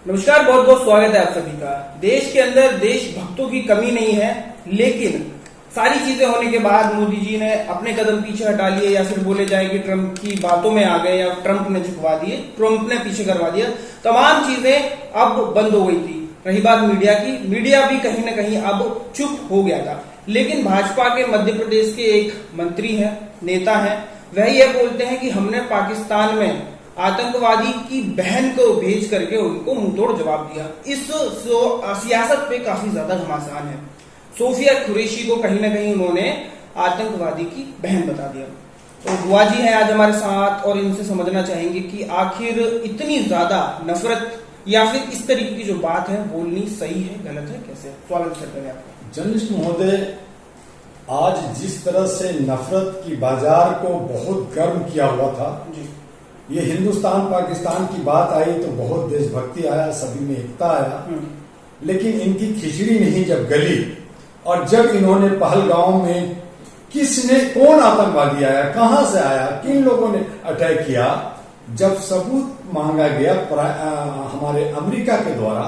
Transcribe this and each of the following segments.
नमस्कार, बहुत बहुत स्वागत है आप सभी का। देश के अंदर देशभक्तों की कमी नहीं है, लेकिन सारी चीजें होने के बाद मोदी जी ने अपने कदम पीछे हटा लिए, या फिर बोले जाए कि ट्रंप की बातों में आ गए, या ट्रंप ने झुकवा दिए, ट्रंप ने पीछे करवा दिया। तमाम चीजें अब बंद हो गई थी। रही बात मीडिया की, मीडिया भी कहीं ना कहीं अब चुप हो गया था। लेकिन भाजपा के मध्य प्रदेश के एक मंत्री हैं, नेता हैं, वह ये बोलते हैं कि हमने पाकिस्तान में आतंकवादी की बहन को भेज करके उनको मुंहतोड़ जवाब दिया। इस सियासत पे काफी ज्यादा घमासान है। सोफिया कुरैशी को कहीं ना कहीं उन्होंने आतंकवादी की बहन बता दिया। तो बुआ जी हैं आज हमारे साथ, और इनसे समझना चाहेंगे कि आखिर इतनी ज्यादा नफरत या फिर इस तरीके की जो बात है बोलनी सही है, गलत है, कैसे? स्वागत करते हैं आपका। जर्नलिस्ट महोदय, आज जिस तरह से नफरत की बाजार को बहुत गर्म किया हुआ था जी। ये हिंदुस्तान पाकिस्तान की बात आई तो बहुत देशभक्ति आया, सभी में एकता आया, लेकिन इनकी खिचड़ी नहीं जब गली, और जब इन्होंने पहलगांव में कौन आतंकवादी आया, कहां से आया, किन लोगों ने अटैक किया, जब सबूत मांगा गया हमारे अमेरिका के द्वारा,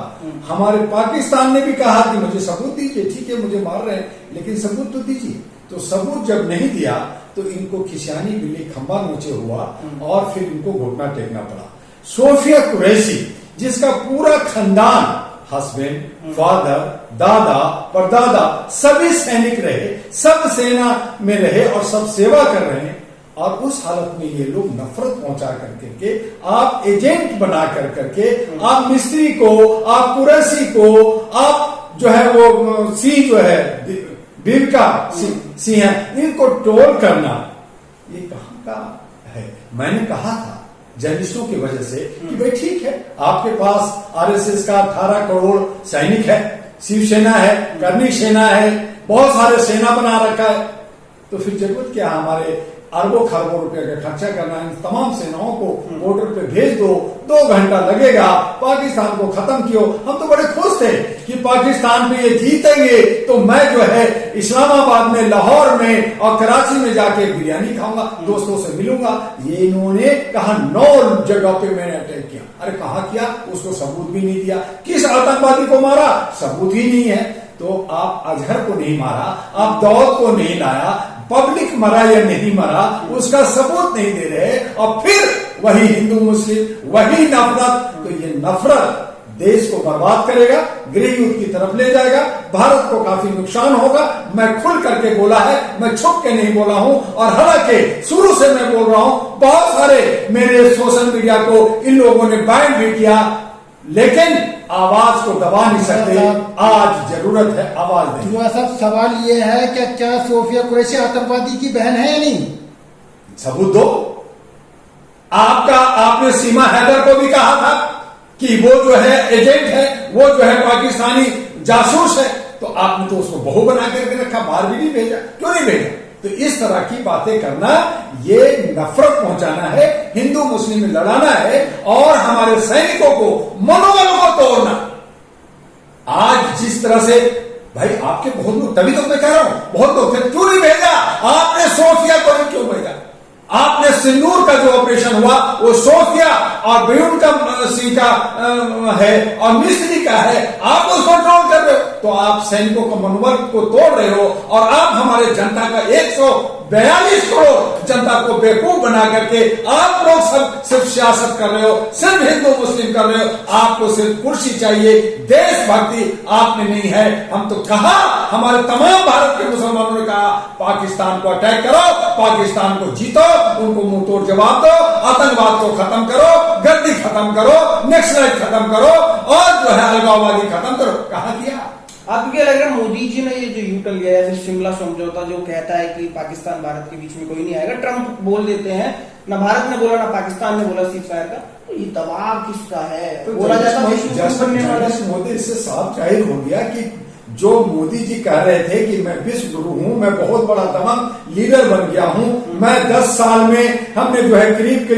हमारे पाकिस्तान ने भी कहा कि मुझे सबूत दीजिए, ठीक है मुझे मार रहे हैं लेकिन सबूत तो दीजिए। तो सबूत जब नहीं दिया तो इनको खिसियानी बिल्ली खंबा नोचे हुआ और फिर इनको घुटना टेकना पड़ा। सोफिया कुरैशी, जिसका पूरा खानदान, हस्बैंड, फादर, दादा, परदादा सभी सैनिक रहे, सब सेना में रहे और सब सेवा कर रहे हैं, और उस हालत में ये लोग नफरत पहुंचा करके आप एजेंट बना करके आप मिस्त्री को, आप कुरैशी को, आप जो है वो सी जो है बीविका सिंह है, इनको ट्रोल करना, ये कहां का है? मैंने कहा था जर्नलिस्टों की वजह से कि भाई ठीक है, आपके पास आरएसएस का 18 करोड़ सैनिक है, शिवसेना है, कर्णी सेना है, बहुत सारे सेना बना रखा है, तो फिर जरूरत क्या हमारे अरबों खरबों रुपए का खर्चा करना? इन तमाम सेनाओं को बॉर्डर पे भेज दो, 2 घंटा लगेगा, पाकिस्तान को खत्म कियो। हम तो बड़े खुश थे कि पाकिस्तान पे ये जीतेंगे तो मैं जो है इस्लामाबाद में, लाहौर में और कराची में जाके बिरयानी खाऊंगा, दोस्तों से मिलूंगा। ये इन्होंने कहा 9 जगह पे मैंने अटैक किया। अरे कहा किया? उसको सबूत भी नहीं दिया। किस आतंकवादी को मारा? सबूत ही नहीं है। तो आप अजहर को नहीं मारा, आप दाऊद को नहीं लाया, पब्लिक मरा या नहीं मरा उसका सबूत नहीं दे रहे, और फिर वही हिंदू मुस्लिम, वही नफरत। तो ये नफरत देश को बर्बाद करेगा, गृह युद्ध की तरफ ले जाएगा, भारत को काफी नुकसान होगा। मैं खुल करके बोला है, मैं छुप के नहीं बोला हूं, और हालांकि शुरू से मैं बोल रहा हूं, बहुत सारे मेरे सोशल मीडिया को इन लोगों ने बैन भी किया, लेकिन आवाज को दबा नहीं सकते। आज जरूरत है आवाज देने। युवा साहब, सवाल ये है कि क्या सोफिया कुरैशी आतंकवादी की बहन है या नहीं? सबूत दो। आपने सीमा हैदर को भी कहा था कि वो जो है एजेंट है, वो जो है पाकिस्तानी जासूस है, तो आपने तो उसको बहू बना करके रखा, बाहर भी नहीं भेजा। क्यों नहीं भेजा? तो इस तरह की बातें करना, ये नफरत पहुंचाना है, हिंदू मुस्लिम में लड़ाना है, और हमारे सैनिकों को, मनोबल को तोड़ना। आज जिस तरह से भाई आपके बहुत लोग, तभी तो मैं कह रहा हूं बहुत लोग थे, क्यों नहीं भेजा आपने? सोफिया को नहीं क्यों भेजा? आपने सिंदूर का जो ऑपरेशन हुआ वो सोफिया और बेउन का सिंह का है और मिस्री का है, आप उसको ट्रोल कर रहे हो। तो आप सैनिकों का मनोबल को तोड़ रहे हो, और आप हमारे जनता का 142 करोड़ जनता को बेवकूफ बना करके आप लोग सब सिर्फ सियासत कर रहे हो, सिर्फ हिंदू मुस्लिम कर रहे हो। आपको सिर्फ कुर्सी चाहिए, देशभक्ति आपने नहीं है। हम तो कहा, हमारे तमाम भारत के मुसलमानों ने कहा पाकिस्तान को अटैक करो, पाकिस्तान को जीतो, उनको मुंह तोड़ जवाब दो, आतंकवाद को खत्म करो, गर्दी खत्म करो, नक्सलाइट खत्म करो, और जो है अलगाववादी खत्म करो। कहा किया? आपको क्या लग रहा है मोदी जी ने ये जो यूटर्न लिया है, शिमला समझौता जो कहता है कि पाकिस्तान भारत के बीच में कोई नहीं आएगा, ट्रंप बोल देते हैं, ना भारत ने बोला ना पाकिस्तान ने बोला सीज फायर का, तो ये दबाव किसका है? तो बोला जाता है मोदी, इससे साफ जाहिर हो गया कि जो मोदी जी कह रहे थे कि मैं विश्व गुरु हूं, मैं बहुत बड़ा दबंग लीडर बन गया हूं, मैं 10 साल में हमने जो है करीब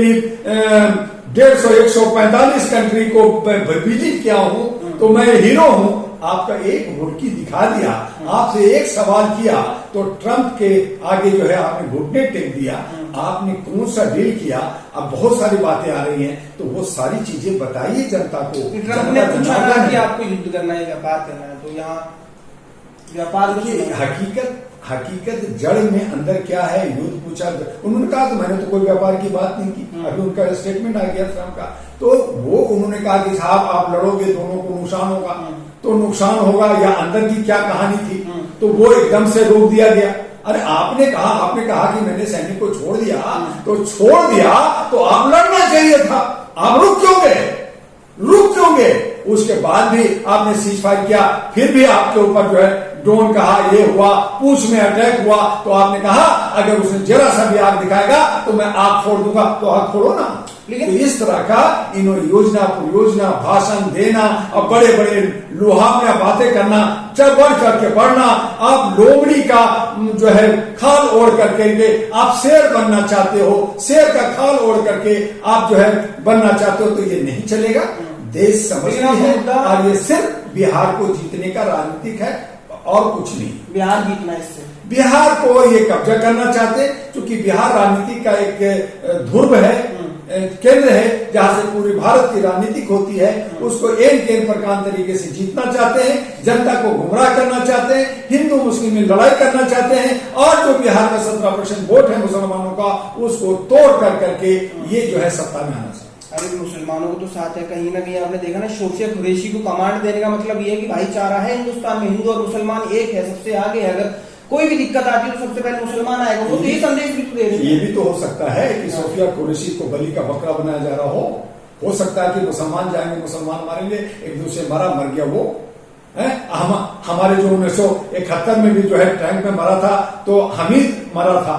150-145 कंट्री को विजिट किया हूं, तो मैं हीरो हूं। आपका एक घुड़की दिखा दिया, आपसे एक सवाल किया तो ट्रंप के आगे जो है आपने घुटने टेक दिया। आपने कौन सा डील किया। अब बहुत सारी बातें आ रही हैं, तो वो सारी चीजें बताइए जनता को। ट्रम्प ने पूछा था कि आपको युद्ध करना है, व्यापार करना है, तो यहाँ व्यापार हकीकत जड़ में अंदर क्या है, युद्ध पूछा। उन्होंने कहा तो मैंने तो कोई व्यापार की बात नहीं की। अभी उनका स्टेटमेंट आ गया ट्रम्प का, तो वो उन्होंने कहा कि साहब आप लड़ोगे, दोनों को नुकसान होगा। तो नुकसान होगा या अंदर की क्या कहानी थी, तो वो एकदम से रोक दिया गया। अरे आपने कहा कि मैंने सैनिक को छोड़ दिया, तो छोड़ दिया तो आप लड़ना चाहिए था। आप रुक क्यों गए? उसके बाद भी आपने सीज फायर किया, फिर भी आपके ऊपर जो है ड्रोन कहा, ये हुआ, पूंछ में अटैक हुआ, तो आपने कहा अगर उसने जरा सा भी आग दिखाएगा तो मैं आग फोड़ दूंगा। तो आग फोड़ो ना। लेकिन तो इस तरह का इन्होंने योजना भाषण देना और बड़े बड़े लुहावना बातें करना, बढ़ करके पढ़ना। आप लोमड़ी का जो है खाल ओढ़ करके आप शेर बनना चाहते हो, शेर का खाल ओढ़ करके आप जो है बनना चाहते हो, तो ये नहीं चलेगा। देश समझती है और ये सिर्फ बिहार को जीतने का राजनीतिक है और कुछ नहीं। बिहार जीतना, इससे बिहार को ये कब्जा करना चाहते, क्योंकि बिहार राजनीति का एक ध्रुव है, केंद्र है, जहां से पूरी भारत की राजनीतिक होती है। उसको एक प्रकार तरीके से जीतना चाहते हैं, जनता को गुमराह करना चाहते हैं, हिंदू मुस्लिम में लड़ाई करना चाहते हैं, और जो बिहार का 17% वोट है मुसलमानों का, उसको तोड़ करके ये जो है सत्ता में आना चाहिए। अरे मुसलमानों को तो साथ है, कहीं ना कहीं आपने देखा ना, सोफिया कुरैशी को कमांड देने का मतलब ये है कि भाईचारा है हिंदुस्तान में, हिंदू और मुसलमान एक है, सबसे आगे है। अगर कोई भी दिक्कत आती है तो सबसे पहले मुसलमान आएगा। वो तो ये संदेश भी तो दे रहे हैं। ये भी तो हो सकता है कि सोफिया कुरैशी को बलि का बकरा बनाया जा रहा हो सकता है कि मुसलमान जाएंगे, मुसलमान मारेंगे, एक दूसरे मर गया वो है। हमारे जो 1971 में भी जो है टैंक में मरा था, तो हमीद मरा था।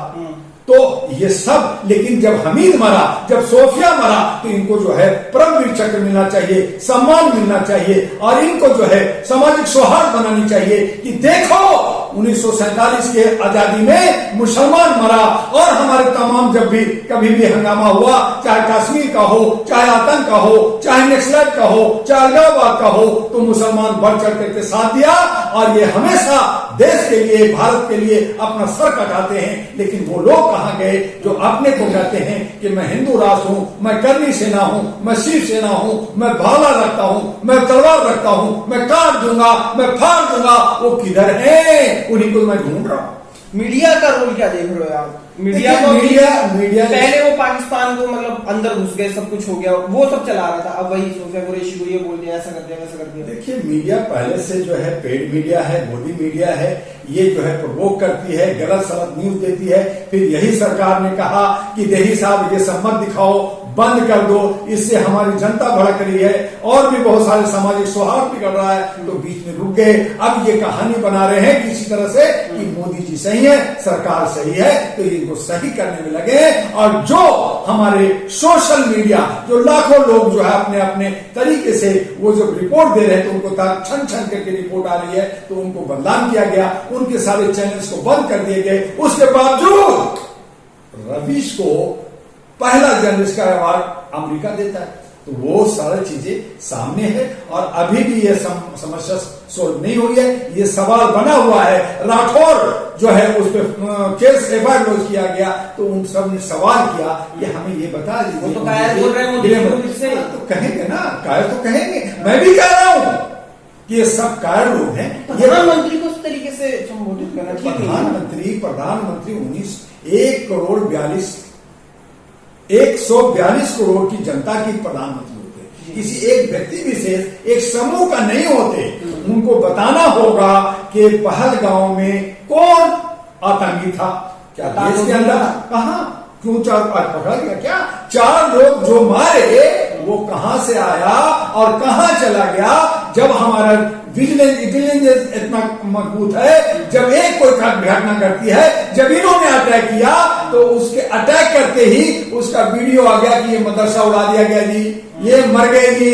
तो ये सब, लेकिन जब हमीद मरा, जब सोफिया मरा, तो इनको जो है परमवीर चक्र मिलना चाहिए, सम्मान मिलना चाहिए, और इनको जो है सामाजिक सौहार्द बनानी चाहिए कि देखो 1947 के आजादी में मुसलमान मरा, और हमारे तमाम जब भी कभी भी हंगामा हुआ, चाहे कश्मीर का हो, चाहे आतंक का हो, चाहे नक्सलाइट का हो, चाहे अलगाववाद का हो, तो मुसलमान बढ़ चढ़ करके साथ दिया। और ये हमेशा देश के लिए, भारत के लिए अपना सर कटाते हैं। लेकिन वो लोग कहां गए जो अपने को कहते हैं कि मैं हिंदू राष्ट्र हूं, मैं कर्मी सेना हूं, मैं शिव सेना हूं, मैं भाला रखता हूं, मैं तलवार रखता हूं, मैं काट दूंगा, मैं फाड़ दूंगा। वो किधर है? उन्हीं को मैं ढूंढ रहा हूं। मीडिया का रोल क्या देख रहे हो आप? मीडिया पहले वो पाकिस्तान को मतलब अंदर घुस गए, सब कुछ हो गया, वो सब चला रहा था। अब वही सोफिया कुरैशी को ये बोल दिया, ऐसा कर दिया, वैसा कर दिया। देखिए, मीडिया पहले से जो है पेड मीडिया है, मोदी मीडिया है, ये जो है प्रवोक करती है, गलत सलत न्यूज देती है। फिर यही सरकार ने कहा कि देही साहब ये सब मत दिखाओ, बंद कर दो, इससे हमारी जनता भड़क रही है, और भी बहुत सारे सामाजिक सौहार्द बिगड़ रहा है, तो बीच में रुक गए। अब ये कहानी बना रहे हैं किसी तरह से कि मोदी जी सही है, सरकार सही है, तो इनको सही करने में लगे। और जो हमारे सोशल मीडिया, जो लाखों लोग जो है अपने अपने तरीके से वो जब रिपोर्ट दे रहे हैं, तो उनको छन छन करके रिपोर्ट आ रही है, तो उनको बदनाम किया गया, उनके सारे चैनल्स को बंद कर दिए गए। उसके बावजूद रवीश को पहला जर्नलिस्ट का अवार्ड अमेरिका देता है। तो वो सारी चीजें सामने है, और अभी भी ये समस्या सोल्व नहीं हुई है। ये सवाल बना हुआ है। राठौर जो है उस पर केस एफआईआर लॉन्च किया गया, तो उन सब ने सवाल किया कि हमें ये बता दीजिए। वो तो कायर बोल रहे हैं, तो कहेंगे ना, कायर तो कहेंगे। मैं भी कह रहा हूं कि ये सब कायर लोग हैं। प्रधानमंत्री को उस तरीके से संबोधित करना ठीक नहीं। प्रधानमंत्री 142 करोड़ की जनता की प्रधानमंत्री होते, किसी एक व्यक्ति विशेष, एक समूह का नहीं होते। उनको बताना होगा कि पहलगांव में कौन आतंकी था, क्या देश के अंदर, कहां, क्यों पकड़ा गया, क्या 4 लोग जो मारे वो कहां से आया और कहां चला गया। जब हमारा विजिलेंस इतना मजबूत है, जब एक कोई घटना करती है, जब इन्होंने अटैक किया, तो उसके अटैक करते ही उसका वीडियो आ गया कि ये मदरसा उड़ा दिया गया जी, ये मर गए जी।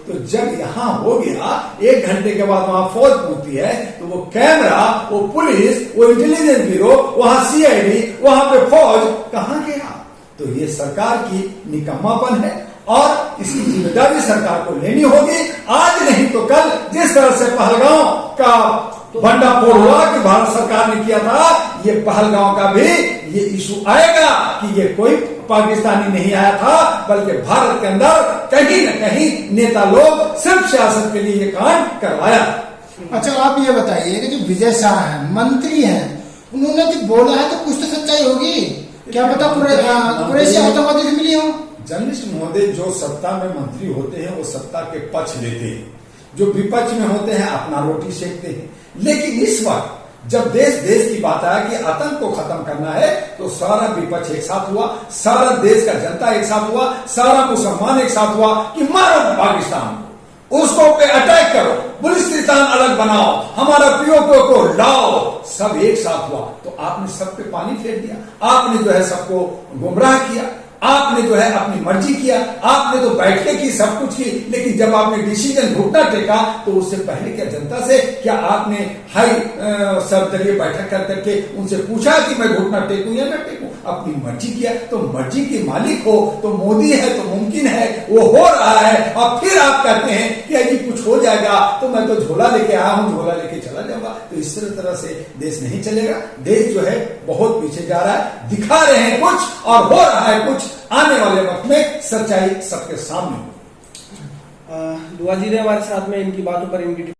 तो जब यहां हो गया, 1 घंटे के बाद वहां फौज पहुंचती है, तो वो कैमरा, वो पुलिस, वो इंटेलिजेंस ब्यूरो, वहां सीआईडी, वहां पे फौज कहां गया? तो ये सरकार की निकम्मापन है, और इसकी जिम्मेदारी सरकार को लेनी होगी। आज नहीं तो कल, जिस तरह से पहलगांव का भंडाफोड़ हुआ कि भारत सरकार ने किया था, ये पहलगांव का भी ये इशू आएगा कि ये कोई पाकिस्तानी नहीं आया था, बल्कि भारत के अंदर कहीं न कहीं नेता लोग सिर्फ सियासत के लिए ये कांड करवाया। अच्छा, आप ये बताइए कि जो विजय शाह है, मंत्री हैं, उन्होंने जो बोला है तो कुछ तो सच्चाई होगी। क्या पता कुरैशी आतंकवादी से मिली हो। जर्नलिस्ट महोदय, जो सत्ता में मंत्री होते हैं वो सत्ता के पक्ष लेते हैं, जो विपक्ष में होते हैं अपना रोटी सेकते हैं। लेकिन इस वक्त जब देश की बात आया कि आतंक को खत्म करना है, तो सारा विपक्ष एक साथ हुआ, सारा देश का जनता एक साथ हुआ, सारा मुसलमान एक साथ हुआ कि मारो पाकिस्तान को, उसको पे अटैक करो, बलूचिस्तान अलग बनाओ, हमारा पीओके को लाओ। सब एक साथ हुआ तो आपने सब पे पानी फेर दिया, आपने जो है सबको गुमराह किया, आपने जो है अपनी मर्जी किया, आपने तो बैठके की, सब कुछ की। लेकिन जब आपने डिसीजन घुटना टेका तो उससे पहले क्या जनता से क्या आपने हाई सर्वदलीय बैठक कर करके उनसे पूछा कि मैं घुटना टेकूं या न टेकूं? अपनी मर्जी किया। तो मर्जी के मालिक हो तो मोदी है तो मुमकिन है वो हो रहा है, और फिर आप कहते हैं कि अजी कुछ हो जाएगा तो मैं तो झोला लेके आया हूं, झोला लेके चला जाऊंगा। तो इस तरह से देश नहीं चलेगा। देश जो है बहुत पीछे जा रहा है, दिखा रहे हैं कुछ और हो रहा है कुछ। आने वाले वक्त में सच्चाई सबके सामने हो। दुआ जी ने हमारे साथ में इनकी बातों पर इनकी